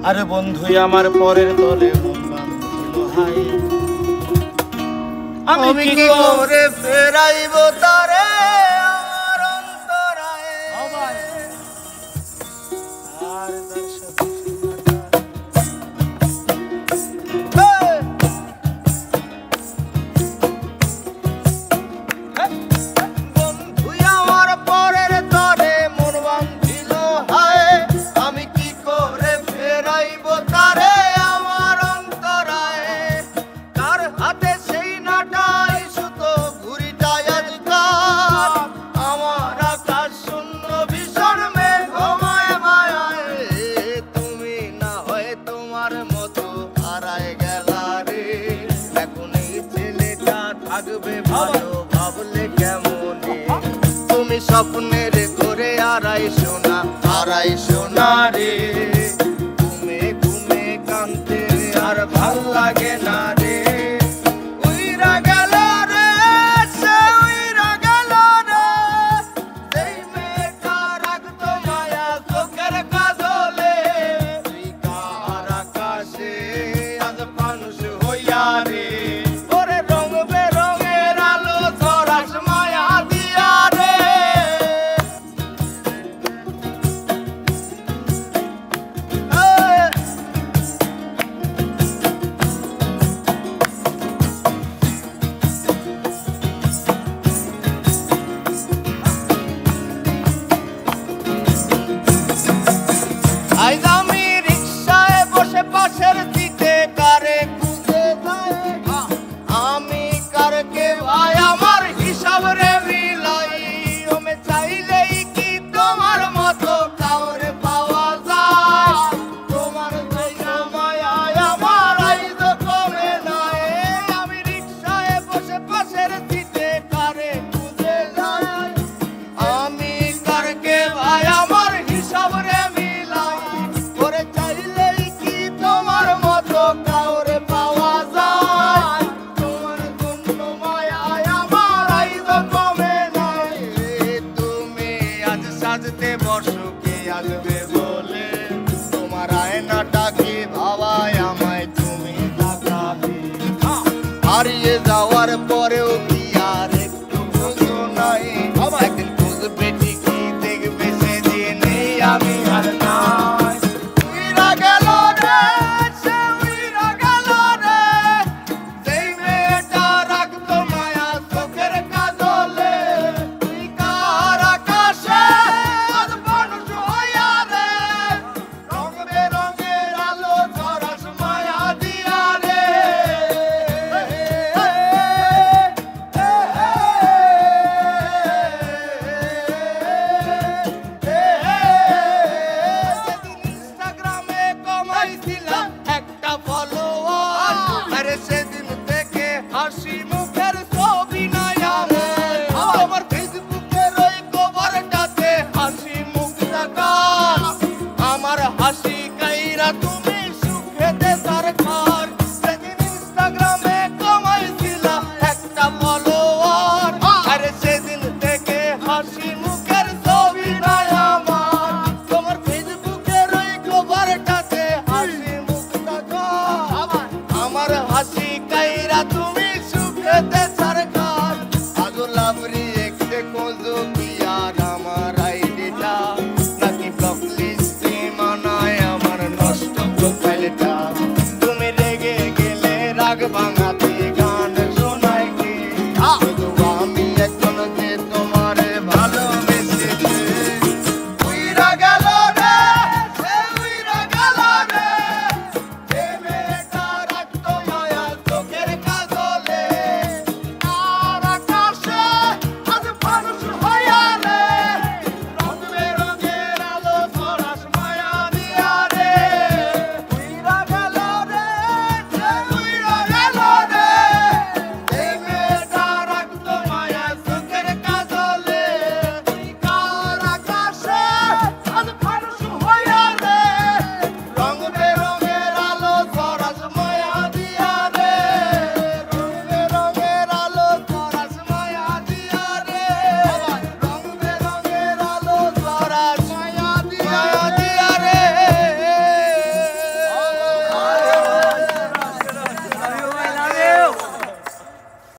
আরে বন্ধুই আমার পরের তলে মন বাঁধছিল হাই, আমি কি করে ফেরাইব তারে আমার অন্তরায়। আর তার সাথে ভাবলে কেমন তুমি স্বপ্নের করে আড়াই সোনা রে, ঘুমে ঘুমে কাঁদতে আর ভাল লাগে না রে। উইরা গেল রে সে উইরা গেল রে, সেই মেয়েটা রাখতো মায়া চোখের কাজলে, তুই কার আকাশে আজ মানুষ হইয়া রে। আমি রিক্সায় বসে পাশের দিকে কারে খুঁজে যাই, আমি কারকে ভাই আমার হিসাব রে মিলাই। আমি চাইলেই কি তোমার মতো কাউরে পাওয়া যায়, তোমার জায়গা মায়া আমার আইজ কমে নাই। আমি রিক্সায় বসে পাশের দিকে কারে খুঁজে যাই, আমি কারকে ভাই আমার হিসাব রে সাজতে বসকে আসবে বলে, তোমার আয়নাটাকে ভাবায় আমায় তুমি তাকাবে। হারিয়ে যাওয়ার পরেও কি আর একটু বুঝো নাই, একদিন বুঝবে ঠিকই দেখবে সেদিন আমি আর নাই। উইরা গেল রে সে উইরা গেল রে, সেই মেয়েটা রাখতো মায়া চোখের কাজলে, তুই কার আকাশে একটা ফলোয়ার, আরে সেদিন থেকে হাসি মুখের ছবি নাই আমার, আমার ফেসবুকের ওই কভারটাতে হাসি মুখ দেখা, আমার হাসি কাইরা তুমি